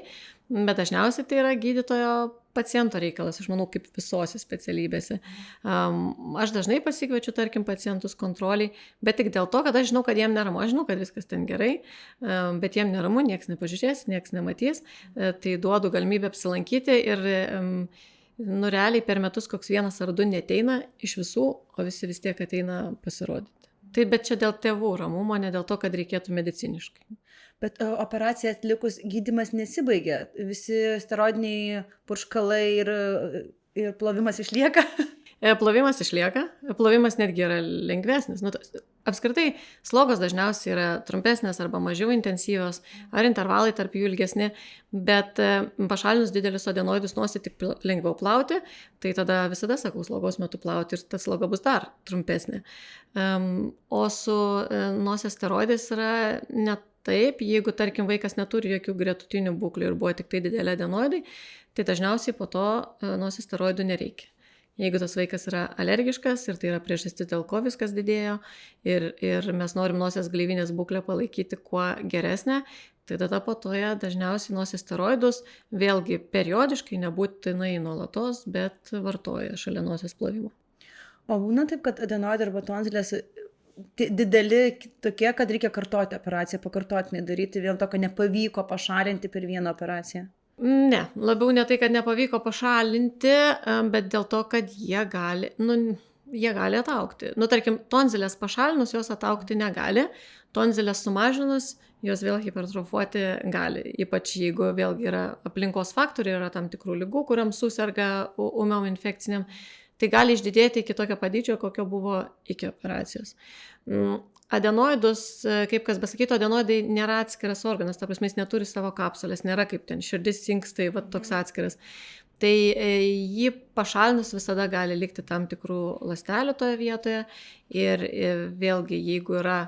bet dažniausiai tai yra gydytojo paciento reikalas, aš manau, kaip visose specialybėse. Aš dažnai pasikviečiu, tarkim, pacientus kontroliai, bet tik dėl to, kad aš žinau, kad jiem neramu, aš žinau, kad viskas ten gerai, bet jiem neramu, nieks nepažiūrės, nieks nematys, tai duodu galimybę apsilankyti ir realiai per metus koks 1 ar 2 neteina iš visų, o visi vis tiek ateina pasirodyti. Tai bet čia dėl tėvų ramumo, ne dėl to, kad reikėtų mediciniškai. Bet operaciją atlikus gydymas nesibaigia. Visi steroidiniai purškalai ir plovimas išlieka. Plovimas išlieka, plovimas netgi yra lengvesnis. Apskritai, slogos dažniausiai yra trumpesnės arba mažiau intensyvios, ar intervalai tarp jų ilgesni, bet pašalinus didelius adenoidus nosį tik lengviau plauti, tai tada visada sakau slogos metu plauti ir ta sloga bus dar trumpesnė. O su nosies steroidais yra net taip, jeigu, tarkim, vaikas neturi jokių gretutinių būklių ir buvo tik tai didelė adenoidai, tai dažniausiai po to nosies steroidų nereikia. Jeigu tas vaikas yra alergiškas ir tai yra priežastis, dėl ko viskas didėjo ir mes norim nosies gleivinės būklę palaikyti kuo geresnę, tai tada po to jie dažniausiai nosies steroidus vėlgi periodiškai, nebūtinai nuolatos, bet vartoja šalia nosies plovimo. O būna taip, kad adenoidai arba tonzilės dideli tokie, kad reikia kartoti operaciją, pakartotinai daryti, vėl to, kad nepavyko pašalinti per vieną operaciją? Ne, labiau ne tai, kad nepavyko pašalinti, bet dėl to, kad jie gali, jie gali ataugti. Nu, tarkim, tonzilės pašalinus jos ataugti negali, tonzilės sumažinus jos vėl hipertrofuoti gali, ypač jeigu vėlgi yra aplinkos faktoriai, yra tam tikrų ligų, kuriam susirga ūmiom infekciniam, tai gali išdidėti iki tokio padydžio, kokio buvo iki operacijos. Adenoidus, kaip kas besakytų, adenoidai nėra atskiras organas, ta prasme, jis neturi savo kapsulės, nėra kaip ten širdis, inkstai, va toks atskiras. Tai jį pašalinus visada gali likti tam tikrų ląstelių toje vietoje ir vėlgi, jeigu yra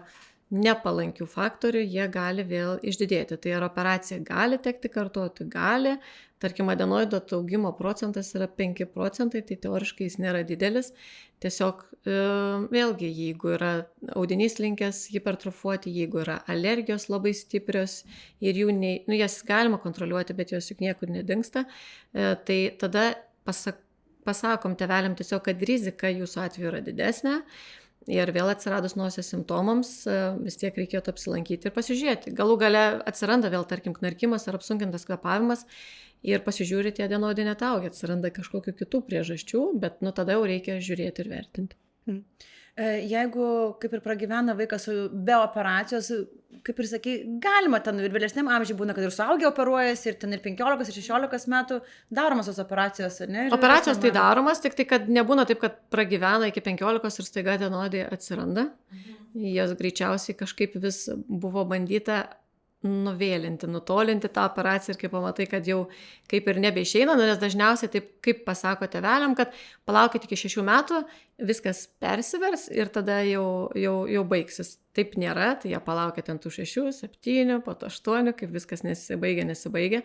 nepalankių faktorių, jie gali vėl išdidėti. Tai ar operacija gali tekti kartoti? Gali. Tarkim, adenoido ataugimo procentas yra 5%, tai teoriškai jis nėra didelis. Tiesiog vėlgi, jeigu yra audinys linkęs hipertrofuoti, jeigu yra alergijos labai stiprios ir jų jas galima kontroliuoti, bet jos juk niekur nedingsta, tai tada pasakom tėveliam tiesiog, kad rizika jūsų atveju yra didesnė. Ir vėl atsiradus nosies simptomams, vis tiek reikėtų apsilankyti ir pasižiūrėti. Galų gale atsiranda vėl, tarkim, knarkimas ar apsunkintas kvėpavimas ir pasižiūrėti adenoidai netaugia, atsiranda kažkokių kitų priežasčių, bet tada jau reikia žiūrėti ir vertinti. Jeigu kaip ir pragyvena vaikas be operacijos, kaip ir sakai, galima ten ir vėlesniam amžiui būna, kad ir suaugę operuojasi, ir ten ir 15, ir 16 metų daromas tos operacijos, ne? Operacijos tai daromas, tik tai, kad nebūna taip, kad pragyvena iki 15 ir staiga adenoidai atsiranda. Jos greičiausiai kažkaip vis buvo bandyta nuvėlinti, nutolinti tą operaciją ir kai pamatai, kad jau kaip ir nebeišeina, nes dažniausiai taip, kaip pasako tėveliam, kad palaukit iki 6 metų, viskas persivers ir tada jau baigsis. Taip nėra, tai jie palaukia ten tų 6, 7, po to 8, kaip viskas nesibaigia.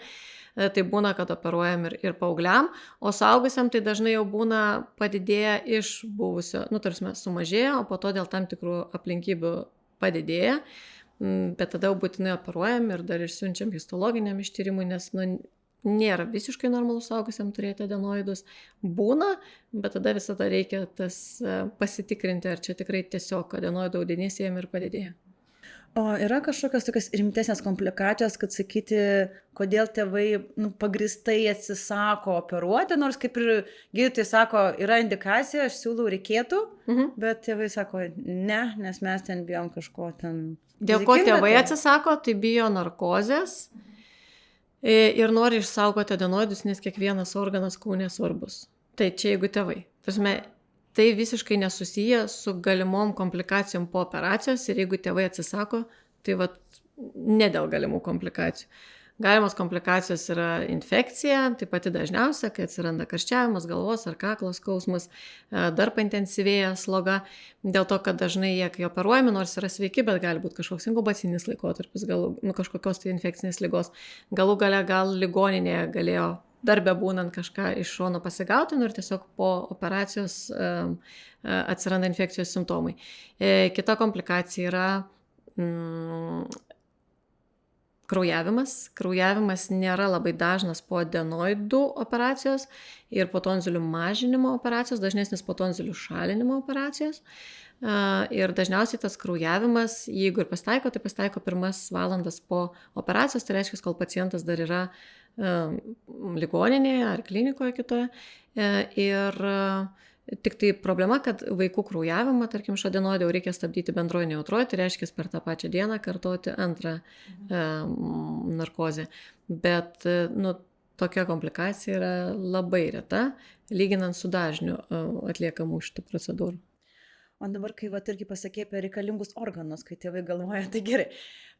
Tai būna, kad operuojam ir paaugliam, o suaugusiam tai dažnai jau būna padidėję iš buvusio, tarsi sumažėję, o po to dėl tam tikrų aplinkybių padidėję. Bet tada jau būtinai operuojam ir dar išsiunčiam histologiniam ištyrimui, nes nėra visiškai normalu suaugusiam turėti adenoidus. Būna, bet tada visada reikia pasitikrinti, ar čia tikrai tiesiog adenoidų audinys jiem ir padidėja. O yra kažkokios tokios rimtesnės komplikacijos, kad sakyti, kodėl tėvai pagrįstai atsisako operuoti, nors kaip ir gydytojai sako, yra indikacija, aš siūlau, reikėtų, bet tėvai sako, ne, nes mes ten bijom kažko ten. Dėl ko tėvai atsisako, tai bijo narkozės ir nori išsaugoti adenoidus, nes kiekvienas organas kūne svarbus. Tai čia jeigu tėvai. Tai visiškai nesusiję su galimom komplikacijom po operacijos ir jeigu tėvai atsisako, tai ne dėl galimų komplikacijų. Galimos komplikacijos yra infekcija, tai pati dažniausia, kai atsiranda karščiavimas, galvos ar kaklo skausmas, dar paintensyvėja sloga, dėl to, kad dažnai jie, kai operuojami, nors yra sveiki, bet gali būti kažkoks inkubacinis laikotarpis, kažkokios tai infekcinės ligos. Galų gale gal ligoninėje galėjo darbe būnant kažką iš šono pasigauti, ir tiesiog po operacijos atsiranda infekcijos simptomai. Kita komplikacija yra kraujavimas. Kraujavimas nėra labai dažnas po adenoidų operacijos ir po tonzilių mažinimo operacijos, dažnesnis po tonzilių šalinimo operacijos. Ir dažniausiai tas kraujavimas, jeigu ir pasitaiko, tai pasitaiko 1 valandas po operacijos, tai reiškia, kol pacientas dar yra ligoninėje ar klinikoje kitoje. Ir tik tai problema, kad vaikų kraujavimą, tarkim, iš adenoidų jau reikia stabdyti bendroje nejautroje, tai reiškia per tą pačią dieną kartoti antrą narkozę. Bet tokia komplikacija yra labai reta, lyginant su dažniu atliekamų šitų procedūrų. O dabar, kai irgi pasakė apie reikalingus organus, kai tėvai galvoja, tai gerai.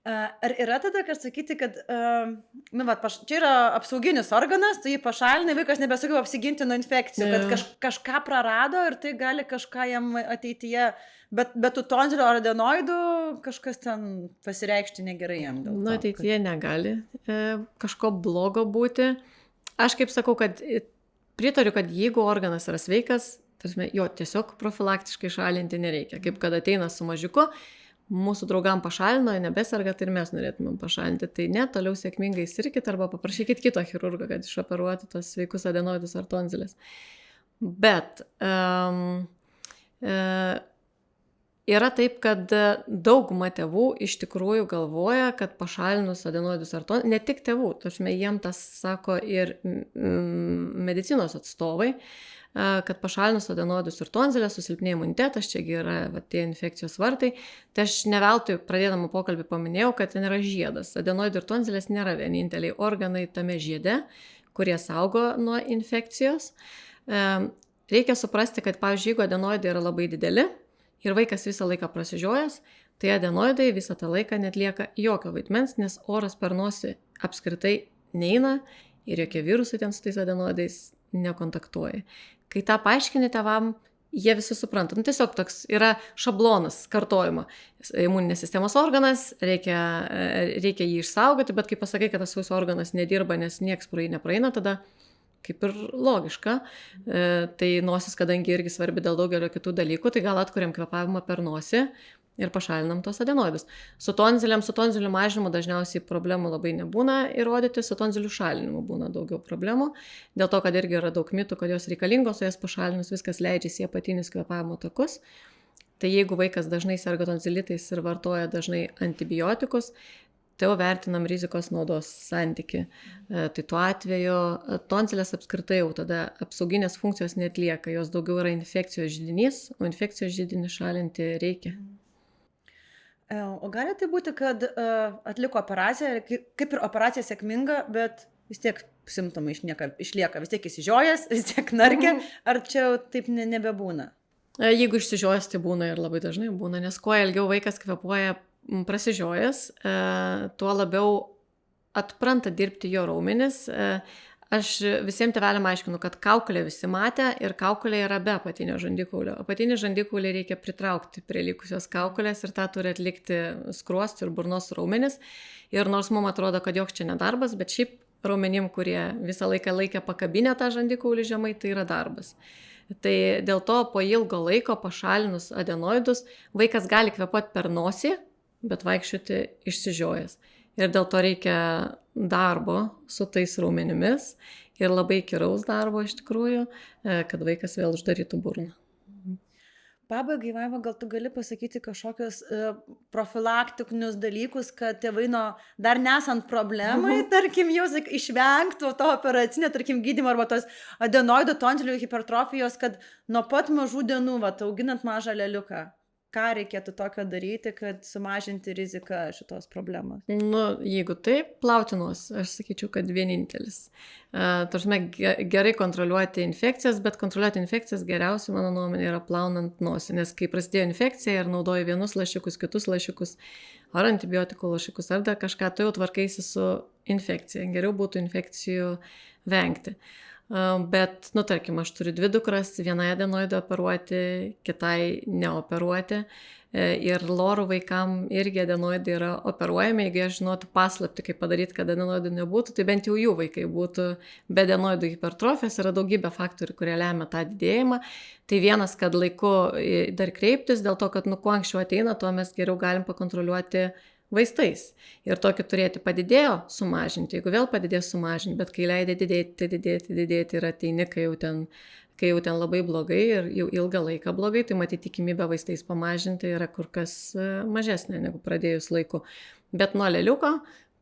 Ar yra tada, kad sakyti, kad čia yra apsauginis organas, tai jį pašalinai, vaikas nebesugeba apsiginti nuo infekcijų, kad kažką prarado ir tai gali kažką jam ateityje, bet tų tonzilių ar adenoidų kažkas ten pasireikšti negerai jam. Ateityje negali kažko blogo būti. Aš kaip sakau, kad pritariu, kad jeigu organas yra sveikas, jo tiesiog profilaktiškai šalinti nereikia. Kaip kad ateina su mažiuku, mūsų draugam pašalino, nebesarga, tai ir mes norėtumėm pašalinti. Tai ne, toliau sėkmingai sirkit arba paprašykit kito chirurgo, kad išoperuotų tos sveikus adenoidus ar tonzilės. Bet yra taip, kad dauguma tėvų iš tikrųjų galvoja, kad pašalinus adenoidus ar tonzilės, ne tik tėvų, jiem tas sako ir medicinos atstovai, kad pašalinus adenoidus ir tonzilės, susilpnėja imunitetas, čiagi yra tie infekcijos vartai. Tai aš ne veltui pradėdama pokalbį paminėjau, kad ten yra žiedas. Adenoidai ir tonzilės nėra vieninteliai organai tame žiede, kurie saugo nuo infekcijos. Reikia suprasti, kad, pavyzdžiui, jeigu adenoidai yra labai dideli ir vaikas visą laiką prasižiojęs, tai adenoidai visą tą laiką netlieka jokio vaidmens, nes oras per nosį apskritai neina ir jokie virusai ten su tais adenoidais nekontaktuoja. Kai tą paaiškini tėvam, jie visi supranta. Tiesiog toks yra šablonas kartojimo. Imuninės sistemos organas, reikia jį išsaugoti, bet kai pasakai, kad tas jūsų organas nedirba, nes nieks pro jį nepraeina, tada kaip ir logiška. Tai nosis, kadangi irgi svarbi dėl daugelio kitų dalykų, tai gal atkuriam kvėpavimą per nosį ir pašalinam tos adenoidus. Su tonzilių mažinimu dažniausiai problemų labai nebūna įrodyti, su tonzilių šalinimu būna daugiau problemų, dėl to, kad irgi yra daug mitų, kad jos reikalingos, o jas pašalinus viskas leidžiasi į apatinius kvėpavimo takus. Tai jeigu vaikas dažnai serga tonzilitais ir vartoja dažnai antibiotikus, tai jau vertinam rizikos naudos santyki. Tai tuo atveju tonzilės apskritai jau tada apsauginės funkcijos neatlieka, jos daugiau yra infekcijos židinys, o infekcijos židinį šalinti reikia. O gali tai būti, kad atliko operaciją, kaip ir operacija sėkminga, bet vis tiek simptomai išlieka, vis tiek įsižiojęs, vis tiek narkia, ar čia taip nebebūna? Jeigu išsižiojęs, tai būna ir labai dažnai būna, nes kuo ilgiau vaikas kvėpuoja prasižiojęs, tuo labiau atpranta dirbti jo raumenis. Aš visiems tėveliam aiškinu, kad kaukolę visi matė ir kaukolė yra be apatinio žandikaulio. Apatinį žandikaulį reikia pritraukti prie likusios kaukolės ir tą turi atlikti skruostų ir burnos raumenis. Ir nors mums atrodo, kad joks čia nedarbas, bet šiaip raumenim, kurie visą laiką laikė pakabinę tą žandikaulį žemai, tai yra darbas. Tai dėl to po ilgo laiko pašalinus adenoidus vaikas gali kvėpuoti per nosį, bet vaikščioti išsižiojęs. Ir dėl to reikia darbo su tais raumenimis ir labai įkyraus darbo iš tikrųjų, kad vaikas vėl uždarytų burną. Pabaigai, Vaiva, gal tu gali pasakyti kažkokius profilaktinius dalykus, kad tėvai dar nesant problemai, tarkim, jau išvengtų to operacinio, tarkim, gydymo arba tos adenoidų tonzilių hipertrofijos, kad nuo pat mažų dienų, auginant mažą leliuką, ką reikėtų tokio daryti, kad sumažinti riziką šitos problemos? Jeigu taip, plauti nosį, aš sakyčiau, kad vienintelis. Tarsi gerai kontroliuoti infekcijas, bet kontroliuoti infekcijas geriausia, mano nuomonė, yra plaunant nosį, nes kai prasidėjo infekcija ir naudoji vienus lašiukus, kitus lašiukus, ar antibiotikų lašiukus, ar dar kažką, tu jau tvarkaisi su infekcija. Geriau būtų infekcijų vengti. Bet, tarkim, aš turiu 2 dukras, vienai adenoidą operuoti, kitai neoperuoti. Ir lorų vaikam irgi adenoidai yra operuojami. Jeigu aš žinotų paslapti, kaip padaryti, kad adenoidų nebūtų, tai bent jau jų vaikai būtų be adenoidų hipertrofijos. Yra daugybė faktorių, kurie lemia tą didėjimą. Tai vienas, kad laiku dar kreiptis, dėl to, kad kuo anksčiau ateina, tuo mes geriau galim pakontroliuoti vaistais. Ir tokį turėti padidėjo sumažinti, jeigu vėl padidės sumažinti, bet kai leidė didėti ir ateini, kai jau ten labai blogai ir jau ilgą laiką blogai, tai matyti tikimybę vaistais pamažinti yra kur kas mažesnė negu pradėjus laiku. Bet nuo leliuko,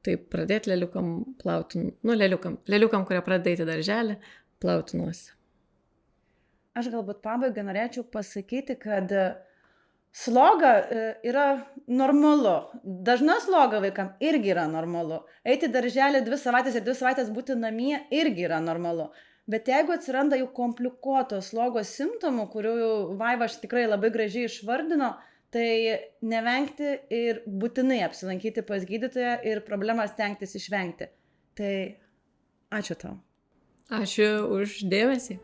tai pradėti leliukam plauti, leliukam, kurie pradėti darželį, plauti nosį. Aš galbūt pabaigai norėčiau pasakyti, kad sloga yra normalu. Dažna sloga vaikam irgi yra normalu. Eiti darželį 2 savaitės ir 2 savaitės būti namie irgi yra normalu. Bet jeigu atsiranda jau komplikuotos slogos simptomų, kurių Vaiva tikrai labai gražiai išvardino, tai nevengti ir būtinai apsilankyti pas gydytoją ir problemas stengtis išvengti. Tai ačiū tau. Ačiū už dėmesį.